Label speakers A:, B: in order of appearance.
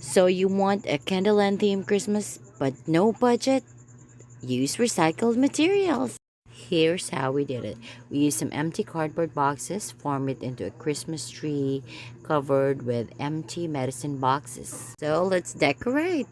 A: So you want a Candyland-themed Christmas but no budget? Use recycled materials. Here's how we did it. We used some empty cardboard boxes, formed it into a Christmas tree covered with empty medicine boxes. So let's decorate.